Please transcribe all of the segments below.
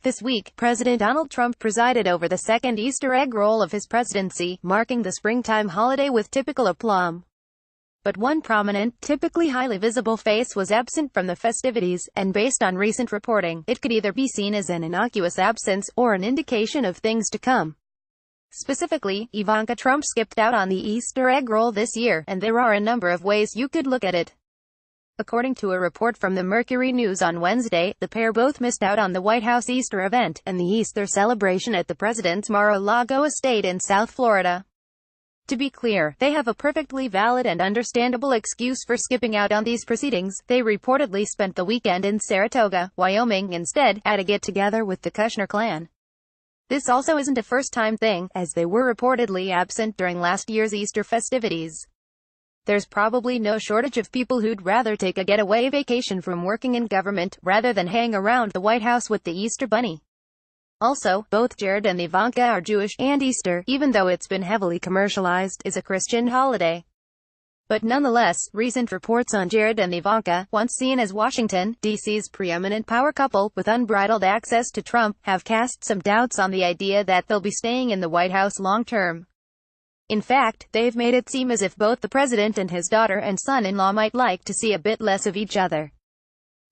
This week, President Donald Trump presided over the second Easter egg roll of his presidency, marking the springtime holiday with typical aplomb. But one prominent, typically highly visible face was absent from the festivities, and based on recent reporting, it could either be seen as an innocuous absence, or an indication of things to come. Specifically, Ivanka Trump skipped out on the Easter egg roll this year, and there are a number of ways you could look at it. According to a report from the Mercury News on Wednesday, the pair both missed out on the White House Easter event, and the Easter celebration at the president's Mar-a-Lago estate in South Florida. To be clear, they have a perfectly valid and understandable excuse for skipping out on these proceedings. They reportedly spent the weekend in Saratoga, Wyoming instead, at a get-together with the Kushner clan. This also isn't a first-time thing, as they were reportedly absent during last year's Easter festivities. There's probably no shortage of people who'd rather take a getaway vacation from working in government, rather than hang around the White House with the Easter Bunny. Also, both Jared and Ivanka are Jewish, and Easter, even though it's been heavily commercialized, is a Christian holiday. But nonetheless, recent reports on Jared and Ivanka, once seen as Washington, D.C.'s preeminent power couple, with unbridled access to Trump, have cast some doubts on the idea that they'll be staying in the White House long-term. In fact, they've made it seem as if both the president and his daughter and son-in-law might like to see a bit less of each other.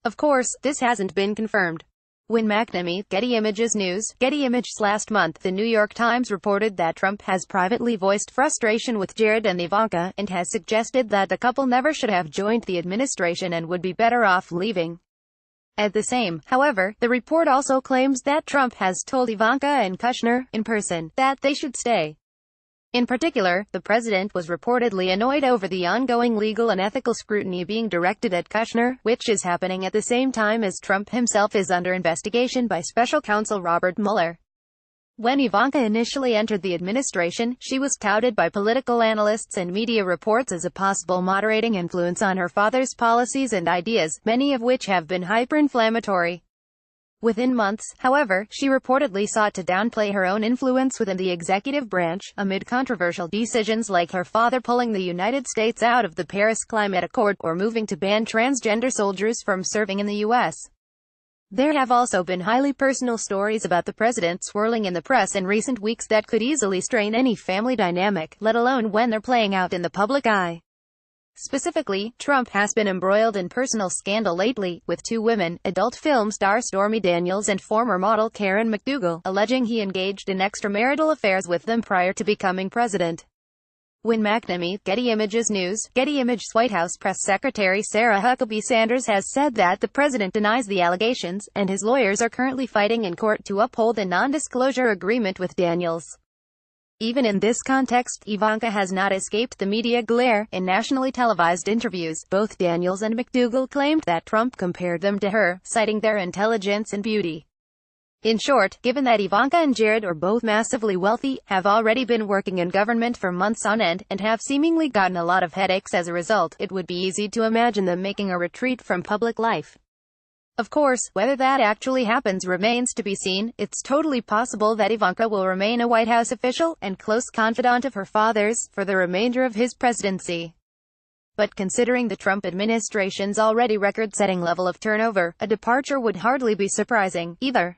Of course, this hasn't been confirmed. When McNamee, Getty Images News, Getty Images last month, the New York Times reported that Trump has privately voiced frustration with Jared and Ivanka, and has suggested that the couple never should have joined the administration and would be better off leaving. At the same, however, the report also claims that Trump has told Ivanka and Kushner, in person, that they should stay. In particular, the president was reportedly annoyed over the ongoing legal and ethical scrutiny being directed at Kushner, which is happening at the same time as Trump himself is under investigation by special counsel Robert Mueller. When Ivanka initially entered the administration, she was touted by political analysts and media reports as a possible moderating influence on her father's policies and ideas, many of which have been hyper-inflammatory. Within months, however, she reportedly sought to downplay her own influence within the executive branch, amid controversial decisions like her father pulling the United States out of the Paris Climate Accord, or moving to ban transgender soldiers from serving in the U.S. There have also been highly personal stories about the president swirling in the press in recent weeks that could easily strain any family dynamic, let alone when they're playing out in the public eye. Specifically, Trump has been embroiled in personal scandal lately, with two women, adult film star Stormy Daniels and former model Karen McDougal, alleging he engaged in extramarital affairs with them prior to becoming president. When McNamee, Getty Images News, Getty Images White House Press Secretary Sarah Huckabee Sanders has said that the president denies the allegations, and his lawyers are currently fighting in court to uphold a non-disclosure agreement with Daniels. Even in this context, Ivanka has not escaped the media glare. In nationally televised interviews, both Daniels and McDougal claimed that Trump compared them to her, citing their intelligence and beauty. In short, given that Ivanka and Jared are both massively wealthy, have already been working in government for months on end, and have seemingly gotten a lot of headaches as a result, it would be easy to imagine them making a retreat from public life. Of course, whether that actually happens remains to be seen. It's totally possible that Ivanka will remain a White House official, and close confidant of her father's, for the remainder of his presidency. But considering the Trump administration's already record-setting level of turnover, a departure would hardly be surprising, either.